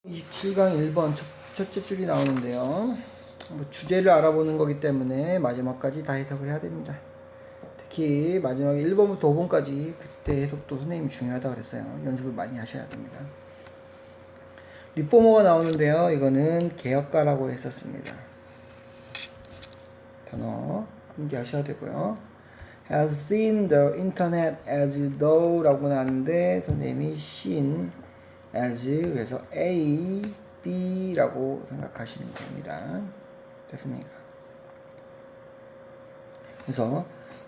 27강 1번 첫째 줄이 나오는데요. 뭐 주제를 알아보는 거기 때문에 마지막까지 다 해석을 해야 됩니다. 특히 마지막에 1번부터 5번까지 그때 해석도 선생님이 중요하다고 그랬어요. 연습을 많이 하셔야 됩니다. 리포머가 나오는데요. 이거는 개혁가라고 했었습니다. 단어 암기하셔야 되고요. has seen the internet as though 라고 나왔는데 선생님이 seen as 그래서 A, B라고 생각하시면 됩니다. 됐습니까? 그래서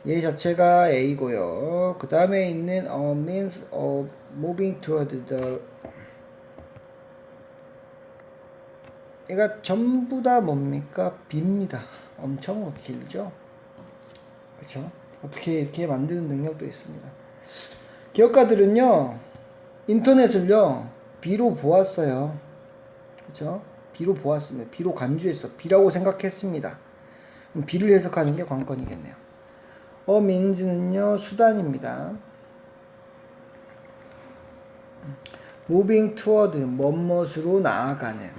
얘 자체가 A고요. 그 다음에 있는 a means of moving toward the 얘가 전부 다 뭡니까? B입니다. 엄청 길죠? 그렇죠? 어떻게 이렇게 만드는 능력도 있습니다. 기업가들은요 인터넷을요 B로 보았어요. 그렇죠? B로 보았습니다. B로 간주했어. B라고 생각했습니다. 그럼 B를 해석하는 게 관건이겠네요. means는요 수단입니다. moving toward 뭐뭇으로 나아가는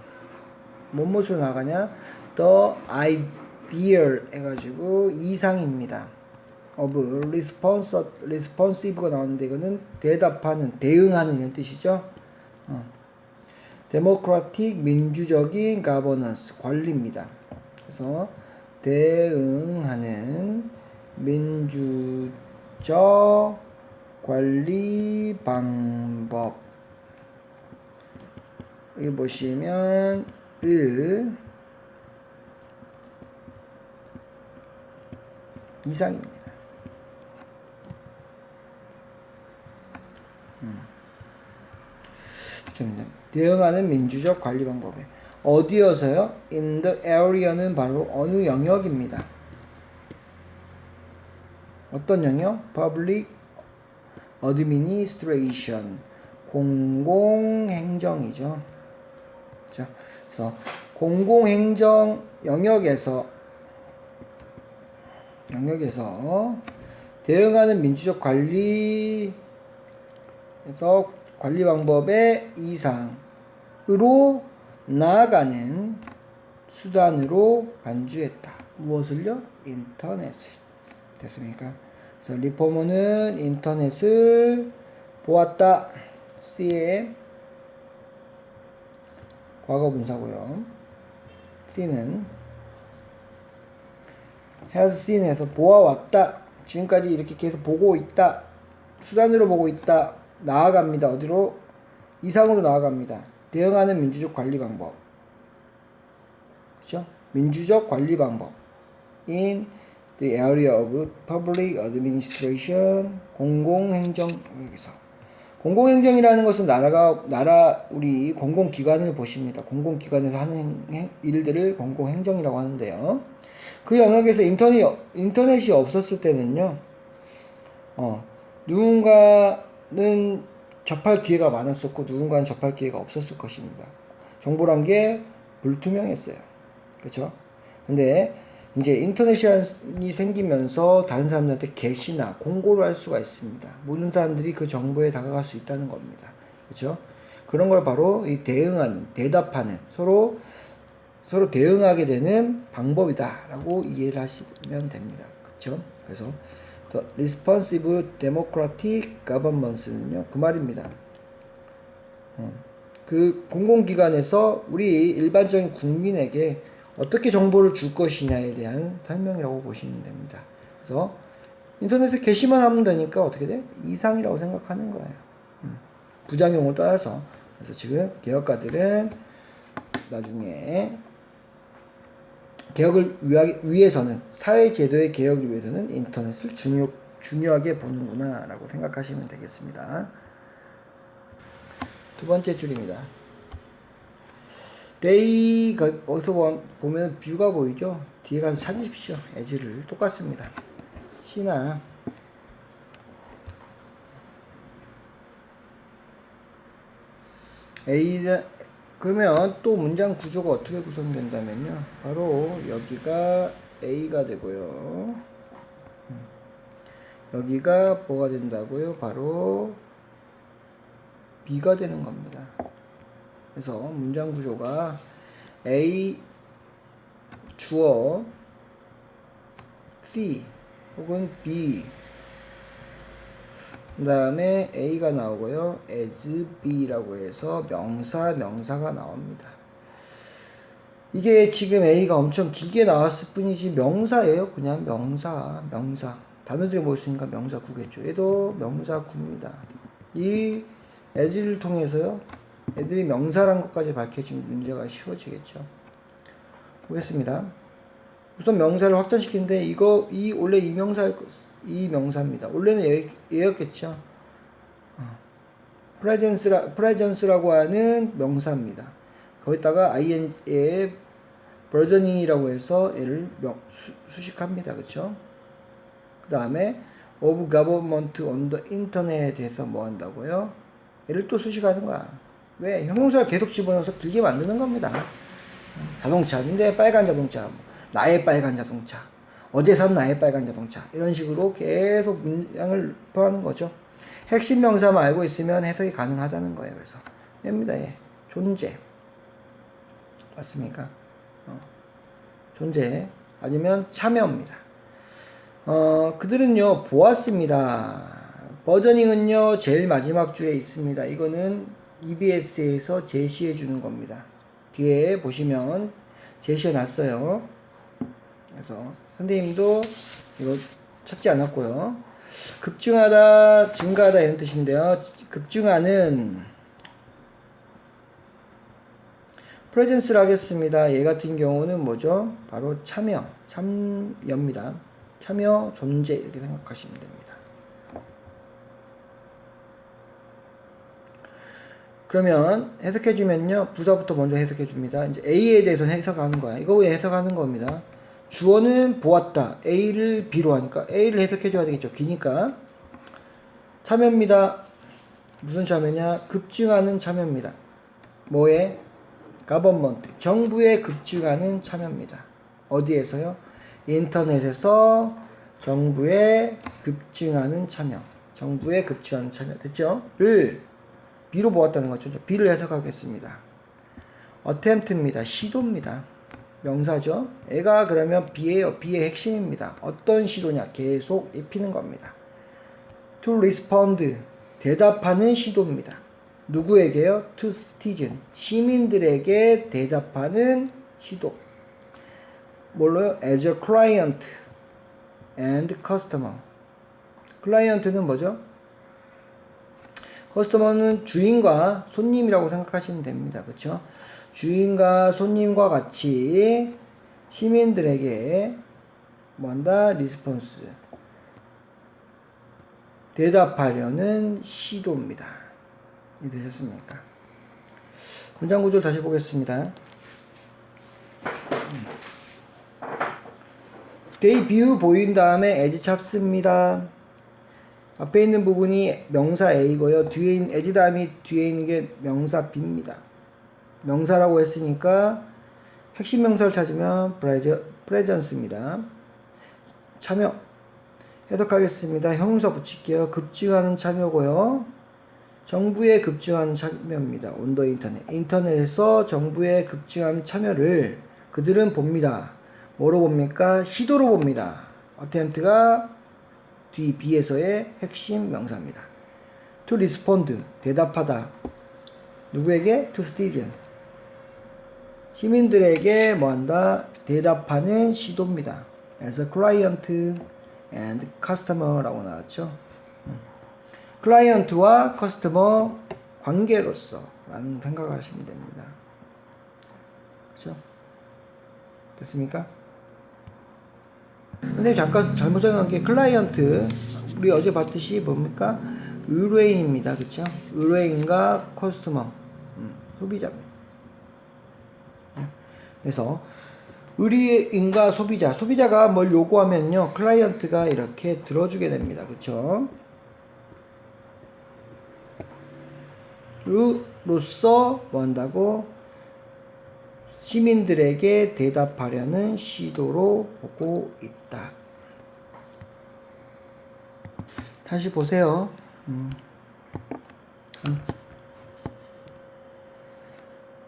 뭐뭇으로 나아가냐 the ideal 해가지고 이상입니다. of responsive가 나오는데 이거는 대답하는 대응하는 이런 뜻이죠. democratic 민주적인 governance 관리입니다. 그래서 대응하는 민주적 관리 방법 여기 보시면 이상입니다. 대응하는 민주적 관리 방법에 어디여서요? in the area는 바로 어느 영역입니다. 어떤 영역? public administration 공공행정이죠. 그렇죠? 그래서 공공행정 영역에서 대응하는 민주적 관리에서 관리 방법의 이상으로 나아가는 수단으로 간주했다. 무엇을요? 인터넷을. 됐습니까? 그래서 리포머는 인터넷을 보았다. C의 과거 분사고요. C는 has seen에서 보아왔다. 지금까지 이렇게 계속 보고 있다. 수단으로 보고 있다. 나아갑니다. 어디로? 이상으로 나아갑니다. 대응하는 민주적 관리 방법. 그렇죠? 민주적 관리 방법. In the area of public administration. 공공행정에서. 공공행정이라는 것은 우리 공공기관을 보십니다. 공공기관에서 하는 일들을 공공행정이라고 하는데요. 그 영역에서 인터넷이 없었을 때는요, 누군가는 접할 기회가 많았었고, 누군가는 접할 기회가 없었을 것입니다. 정보란 게 불투명했어요. 그쵸? 근데, 이제 인터넷이 생기면서 다른 사람들한테 게시나 공고를 할 수가 있습니다. 모든 사람들이 그 정보에 다가갈 수 있다는 겁니다. 그쵸? 그런 걸 바로 이 대응하는, 대답하는, 서로 대응하게 되는 방법이다 라고 이해를 하시면 됩니다. 그쵸? 그래서 The responsive democratic government는요 그 말입니다. 그 공공기관에서 우리 일반적인 국민에게 어떻게 정보를 줄 것이냐에 대한 설명이라고 보시면 됩니다. 그래서 인터넷에 게시만 하면 되니까 어떻게 돼? 이상이라고 생각하는 거예요. 부작용을 따라서. 그래서 지금 개혁가들은 나중에 개혁을 위해서는 사회제도의 개혁을 위해서는 인터넷을 중요하게 보는구나 라고 생각하시면 되겠습니다. 두 번째 줄입니다. they 어디서 보면 뷰가 보이죠? 뒤에 가서 찾으십시오. as를 똑같습니다. C나 A 그러면 또 문장 구조가 어떻게 구성된다면요. 바로 여기가 A가 되고요. 여기가 뭐가 된다고요? 바로 B가 되는 겁니다. 그래서 문장 구조가 A 주어 C 혹은 B 그 다음에 A가 나오고요. as B라고 해서 명사가 나옵니다. 이게 지금 A가 엄청 길게 나왔을 뿐이지 명사예요. 그냥 명사. 단어들이 뭐 있으니까 명사구겠죠. 얘도 명사구입니다. 이 as를 통해서요. 애들이 명사란 것까지 밝혀지면 문제가 쉬워지겠죠. 보겠습니다. 우선 명사를 확장시키는데 원래 이 명사입니다. 원래는 얘였겠죠. presence라고 하는 명사입니다. 거기다가 ing의 버저닝이라고 해서 얘를 수식합니다. 그쵸? 그 다음에 of government on the internet에 대해서 뭐 한다고요? 얘를 또 수식하는 거야. 왜? 형용사를 계속 집어넣어서 길게 만드는 겁니다. 자동차인데 빨간 자동차, 나의 빨간 자동차, 어제 산 나의 빨간 자동차, 이런 식으로 계속 문장을 표하는 거죠. 핵심 명사만 알고 있으면 해석이 가능하다는 거예요. 그래서 얘입니다. 얘. 존재 맞습니까? 존재 아니면 참여입니다. 그들은요 보았습니다. 버저닝은요 제일 마지막 줄에 있습니다. 이거는 EBS에서 제시해 주는 겁니다. 뒤에 보시면 제시해 놨어요. 그래서 선생님도 이거 찾지 않았고요. 급증하다, 증가하다 이런 뜻인데요. 급증하는 프레젠스를 하겠습니다. 얘 같은 경우는 뭐죠? 바로 참여입니다. 참여, 존재 이렇게 생각하시면 됩니다. 그러면 해석해주면요. 부사부터 먼저 해석해줍니다. 이제 A에 대해서는 해석하는 거야. 이거 왜 해석하는 겁니다. 주어는 보았다. A를 B로 하니까 A를 해석해줘야 되겠죠. 기니까. 참여입니다. 무슨 참여냐? 급증하는 참여입니다. 뭐에? government. 정부에 급증하는 참여입니다. 어디에서요? 인터넷에서 정부에 급증하는 참여. 정부에 급증하는 참여. 됐죠? 를 B로 보았다는 거죠. B를 해석하겠습니다. attempt입니다. 시도입니다. 명사죠. 애가 그러면 B예요. B의 핵심입니다. 어떤 시도냐? 계속 입히는 겁니다. to respond. 대답하는 시도입니다. 누구에게요? to citizen. 시민들에게 대답하는 시도. 뭘로요? as a client and customer. 클라이언트는 뭐죠? 커스터머는 주인과 손님이라고 생각하시면 됩니다. 그렇죠? 주인과 손님과 같이 시민들에게 뭔가 리스폰스 대답하려는 시도입니다. 이해되셨습니까? 문장 구조를 다시 보겠습니다. they view 보인 다음에 as 잡습니다. 앞에 있는 부분이 명사 A고요. as 다음이 뒤에 있는 게 명사 B입니다. 명사라고 했으니까 핵심 명사를 찾으면 presence입니다. 참여 해석하겠습니다. 형용사 붙일게요. 급증하는 참여고요. 정부에 급증하는 참여입니다. on the internet. 인터넷에서 정부에 급증하는 참여를 그들은 봅니다. 뭐로 봅니까? 시도로 봅니다. attempt가 뒤 B에서의 핵심 명사입니다. to respond, 대답하다. 누구에게? to citizen. 시민들에게 뭐한다? 대답하는 시도입니다. 그래서 client and customer라고 나왔죠. 클라이언트와 커스터머 관계로서 라는 생각을 하시면 됩니다. 그렇죠? 됐습니까? 근데 잠깐 잘못 생각한 게 클라이언트 우리 어제 봤듯이 뭡니까? 의뢰인입니다. 그쵸? 의뢰인과 커스터머 소비자입니다. 그래서 의뢰인과 소비자가 뭘 요구하면요 클라이언트가 이렇게 들어주게 됩니다. 그쵸? 로서 뭐 한다고? 시민들에게 대답하려는 시도로 보고 있다. 다시 보세요.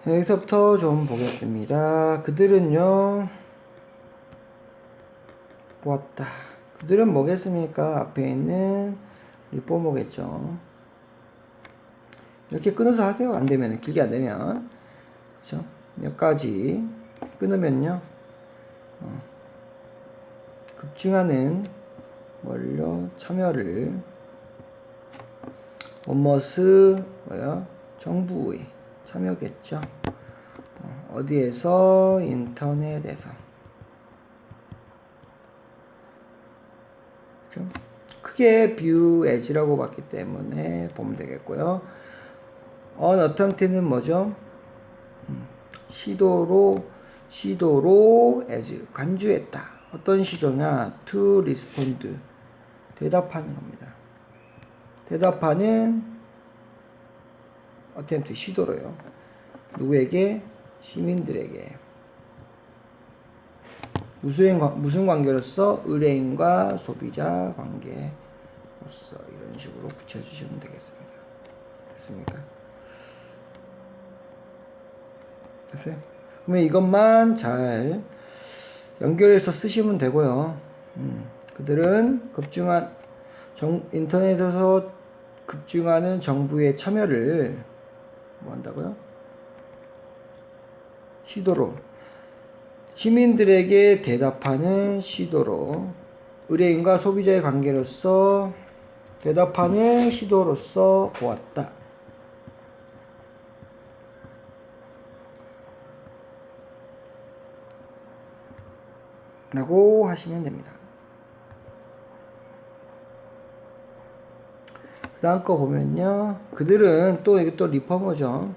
여기서부터 좀 보겠습니다. 그들은요, 보았다. 그들은 뭐겠습니까? 앞에 있는 리포머겠죠. 이렇게 끊어서 하세요. 안 되면, 길게 안 되면. 그죠? 몇 가지 끊으면요, 급증하는 뭘요? 참여를, 뭐뭐스, 뭐야? 정부의 참여겠죠. 어디에서? 인터넷에서. 그죠? 크게 view as라고 봤기 때문에 보면 되겠고요. on attempt는 뭐죠? 시도로 as 간주했다. 어떤 시도냐? to respond 대답하는 겁니다. 대답하는 attempt 시도로요. 누구에게? 시민들에게. 무슨 관계로서? 의뢰인과 소비자 관계로서. 이런 식으로 붙여주시면 되겠습니다. 됐습니까? 됐어요? 그러면 이것만 잘 연결해서 쓰시면 되고요. 그들은 인터넷에서 급증하는 정부의 참여를 뭐 한다고요? 시도로, 시민들에게 대답하는 시도로, 의뢰인과 소비자의 관계로서 대답하는 시도로서 보았다. 라고 하시면 됩니다. 그 다음 거 보면요. 그들은 또 이게 또 리퍼머죠.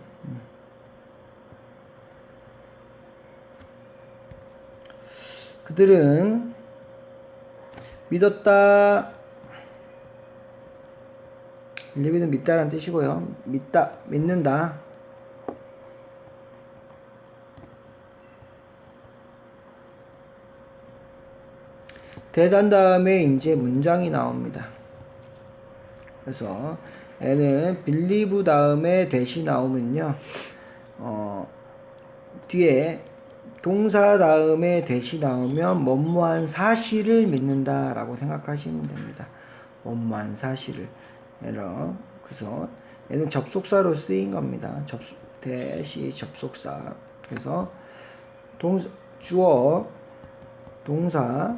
그들은 믿었다. believe는 믿다라는 뜻이고요. 믿는다. 대단 다음에 이제 문장이 나옵니다. 그래서 얘는 believe 다음에 대시 나오면요, 뒤에 동사 다음에 대시 나오면 뭐뭐한 사실을 믿는다 라고 생각하시면 됩니다. 뭐뭐한 사실을. 그래서 얘는 접속사로 쓰인 겁니다. 대시 접속사. 그래서 주어, 동사,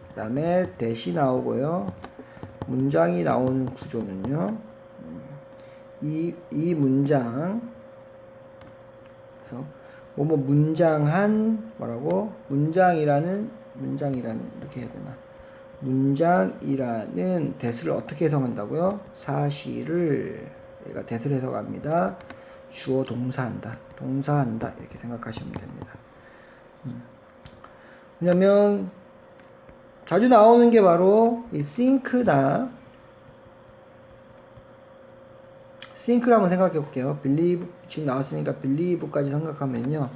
그 다음에 대시 나오고요. 문장이 나오는 구조는요, 이 문장, 그래서 뭐뭐 문장한 뭐라고? 문장이라는 이렇게 해야 되나? 문장이라는 대수를 어떻게 해석한다고요? 사실을 얘가 대수를 해석합니다. 주어 동사한다 이렇게 생각하시면 됩니다. 왜냐면 자주 나오는 게 바로 이 think를 한번 생각해 볼게요. believe 지금 나왔으니까 believe까지 생각하면요,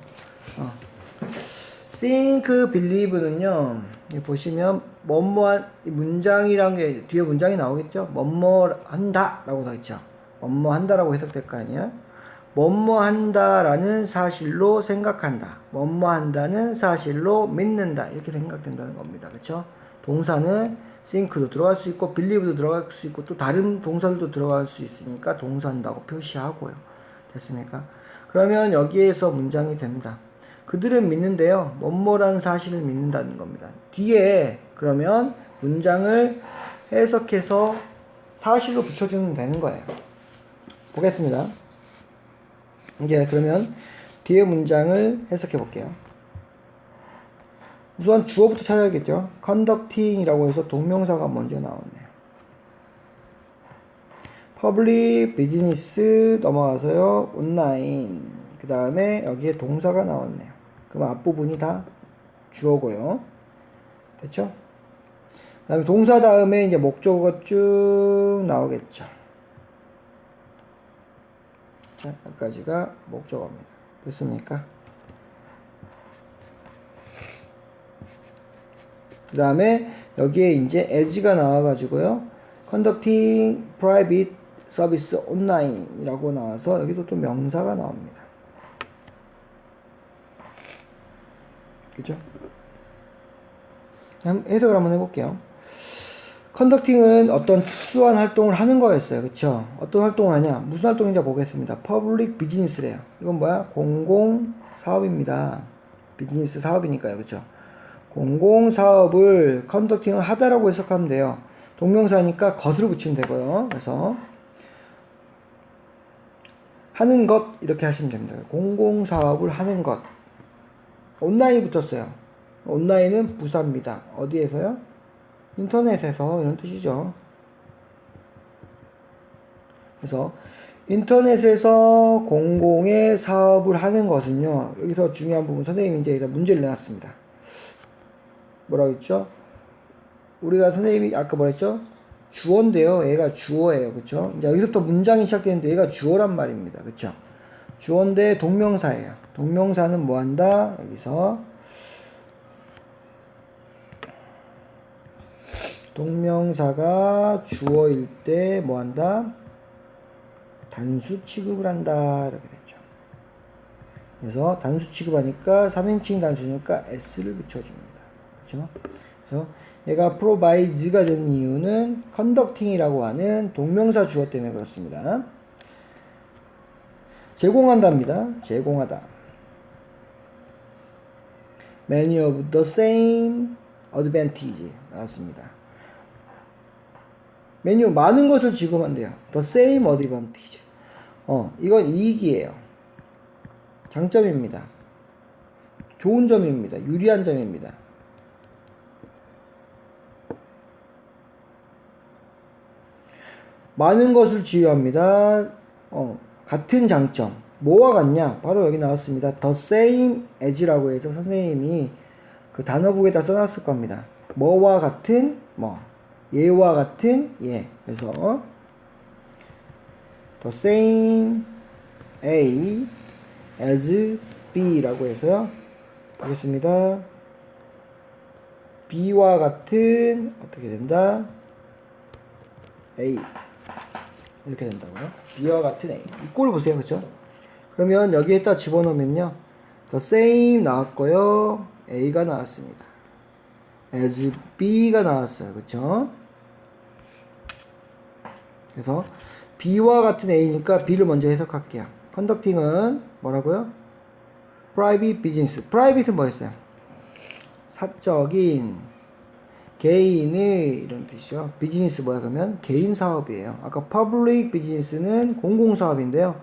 think, believe는요, 보시면 뭐뭐한 문장이란 게 뒤에 문장이 나오겠죠. 뭐뭐 한다라고 돼 있죠. 뭐뭐 한다라고 해석될 거 아니에요. 뭐뭐 한다라는 사실로 생각한다. 뭐뭐 한다는 사실로 믿는다. 이렇게 생각된다는 겁니다. 그렇죠? 동사는 think도 들어갈 수 있고 believe도 들어갈 수 있고 또 다른 동사들도 들어갈 수 있으니까 동사한다고 표시하고요. 됐습니까? 그러면 여기에서 문장이 됩니다. 그들은 믿는데요, 뭐뭐라는 사실을 믿는다는 겁니다. 뒤에 그러면 문장을 해석해서 사실로 붙여주면 되는 거예요. 보겠습니다. 이제 그러면 뒤에 문장을 해석해 볼게요. 우선 주어부터 찾아야겠죠. conducting이라고 해서 동명사가 먼저 나오네요. public business 넘어가서요, online. 그 다음에 여기에 동사가 나왔네요. 그럼 앞부분이 다 주어고요. 됐죠? 그 다음에 동사 다음에 이제 목적어가 쭉 나오겠죠. 자, 여기까지가 목적어입니다. 됐습니까? 그 다음에 여기에 이제 as가 나와가지고요, conducting private service online 이라고 나와서 여기도 또 명사가 나옵니다. 그죠? 해석을 한번 해볼게요. 컨덕팅은 어떤 특수한 활동을 하는 거였어요. 그쵸? 어떤 활동을 하냐? 무슨 활동인지 보겠습니다. 퍼블릭 비즈니스래요. 이건 뭐야? 공공 사업입니다. 비즈니스 사업이니까요. 그쵸? 공공 사업을 컨덕팅을 하다라고 해석하면 돼요. 동명사니까 것을 붙이면 되고요. 그래서 하는 것 이렇게 하시면 됩니다. 공공 사업을 하는 것. 온라인이 붙었어요. 온라인은 부사입니다. 어디에서요? 인터넷에서, 이런 뜻이죠. 그래서 인터넷에서 공공의 사업을 하는 것은요, 여기서 중요한 부분 선생님이 이제 문제를 내놨습니다. 뭐라고 했죠? 우리가 선생님이 아까 뭐랬죠? 주어인데요. 얘가 주어예요. 그쵸? 이제 여기서부터 문장이 시작되는데 얘가 주어란 말입니다. 그쵸? 주어인데 동명사예요. 동명사는 뭐 한다? 여기서 동명사가 주어일 때 뭐 한다? 단수 취급을 한다. 이렇게 됐죠. 그래서 단수 취급하니까 3인칭 단수니까 s를 붙여줍니다. 그렇죠? 그래서 얘가 provide가 되는 이유는 conducting이라고 하는 동명사 주어 때문에 그렇습니다. 제공한답니다. 제공하다. Many of the same advantage 나왔습니다. 메뉴 많은 것을 지급한대요. The same advantage. 이건 이익이에요. 장점입니다. 좋은 점입니다. 유리한 점입니다. 많은 것을 지유합니다. 같은 장점. 뭐와 같냐? 바로 여기 나왔습니다. The same as라고 해서 선생님이 그 단어북에다 써놨을 겁니다. 뭐와 같은 뭐. 얘와 같은 얘. 그래서 the same A as B라고 해서요. 보겠습니다. B와 같은 어떻게 된다? A 이렇게 된다고요. B와 같은 A. 이 꼴을 보세요. 그쵸? 그러면 여기에다 집어넣으면요. the same 나왔고요. A가 나왔습니다. as B가 나왔어요. 그쵸? 그래서 B와 같은 A니까 B를 먼저 해석할게요. 컨덕팅은 뭐라고요? private business. private는 뭐였어요? 사적인, 개인의 이런 뜻이죠. 비즈니스 뭐야 그러면? 개인 사업이에요. 아까 public business는 공공 사업인데요.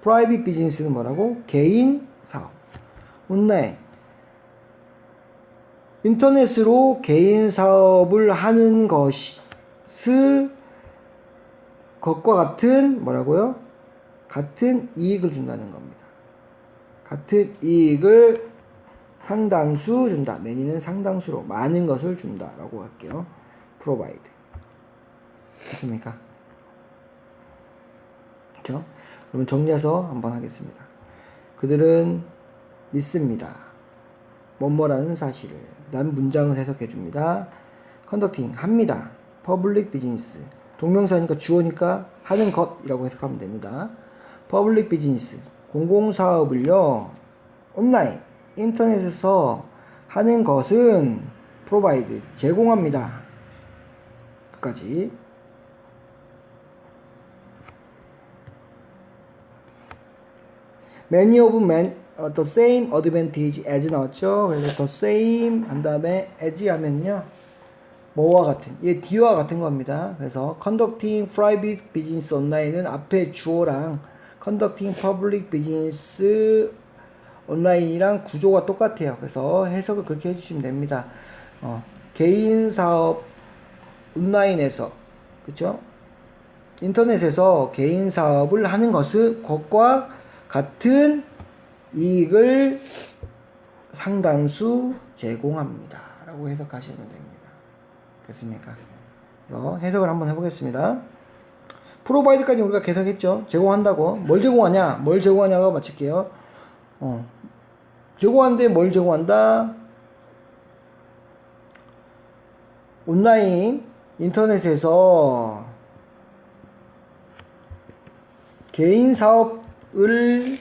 private business는 뭐라고? 개인 사업. 온라인. 인터넷으로 개인 사업을 하는 것과 같은 뭐라고요? 같은 이익을 준다는 겁니다. 같은 이익을 상당수 준다. many는 상당수로 많은 것을 준다라고 할게요. provide. 됐습니까? 그렇죠? 그러면 정리해서 한번 하겠습니다. 그들은 믿습니다. 뭐뭐라는 사실을. 그 다음 문장을 해석해 줍니다. conducting 합니다. public business 동명사니까 주어니까 하는 것이라고 해석하면 됩니다. public business 공공사업을요 온라인 인터넷에서 하는 것은 provide 제공합니다. 끝까지. many of the same advantage as 나왔죠. 그래서 the same 한 다음에 as 하면요 뭐와 같은, 얘 D와 같은 겁니다. 그래서 conducting private business online은 앞에 주어랑 conducting public business online이랑 구조가 똑같아요. 그래서 해석을 그렇게 해주시면 됩니다. 개인 사업 온라인에서, 그쵸? 인터넷에서 개인 사업을 하는 것과 같은 이익을 상당수 제공합니다. 라고 해석하시면 됩니다. 됐습니까? 해석을 한번 해보겠습니다. 프로바이드까지 우리가 계속했죠. 제공한다고. 뭘 제공하냐? 뭘 제공하냐고 맞출게요. 제공하는데 뭘 제공한다? 온라인, 인터넷에서 개인 사업을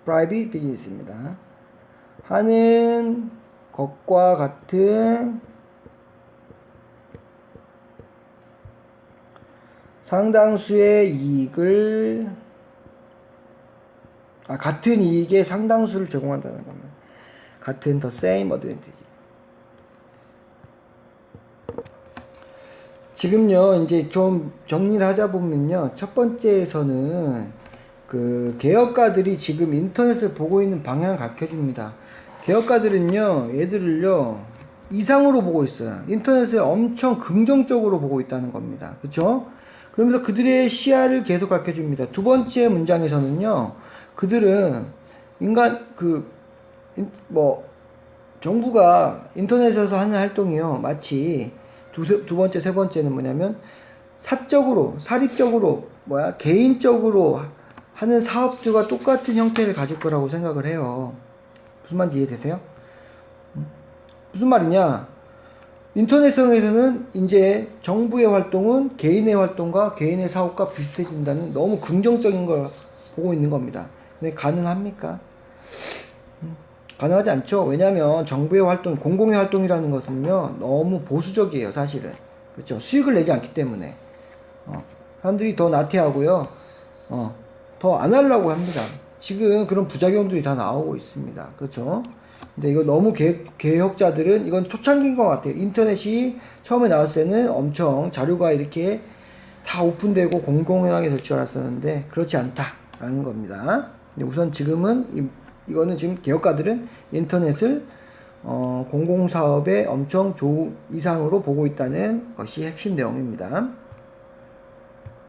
private business입니다. 하는 것과 같은 상당수의 이익을 같은 이익의 상당수를 제공한다는 겁니다. 같은 the same advantage. 지금요, 이제 좀 정리를 하자 보면요, 첫 번째에서는 그 개혁가들이 지금 인터넷을 보고 있는 방향을 가르쳐줍니다. 개혁가들은요, 얘들을요, 이상으로 보고 있어요. 인터넷을 엄청 긍정적으로 보고 있다는 겁니다. 그쵸? 그러면서 그들의 시야를 계속 가르쳐줍니다. 두 번째 문장에서는요, 그들은 정부가 인터넷에서 하는 활동이요, 마치 두 번째, 세 번째는 뭐냐면, 사립적으로, 개인적으로 하는 사업들과 똑같은 형태를 가질 거라고 생각을 해요. 무슨 말인지 이해되세요? 무슨 말이냐? 인터넷상에서는 이제 정부의 활동은 개인의 활동과 개인의 사업과 비슷해진다는 너무 긍정적인 걸 보고 있는 겁니다. 근데 가능합니까? 가능하지 않죠. 왜냐하면 정부의 활동, 공공의 활동이라는 것은요, 너무 보수적이에요, 사실은. 그렇죠. 수익을 내지 않기 때문에. 사람들이 더 나태하고요, 더 안 하려고 합니다. 지금 그런 부작용들이 다 나오고 있습니다. 그렇죠. 근데 이거 너무 개혁자들은 이건 초창기인 것 같아요. 인터넷이 처음에 나왔을 때는 엄청 자료가 이렇게 다 오픈되고 공공하게 될 줄 알았었는데 그렇지 않다라는 겁니다. 근데 우선 지금은 이거는 지금 개혁가들은 인터넷을 공공사업의 엄청 좋은 이상으로 보고 있다는 것이 핵심 내용입니다.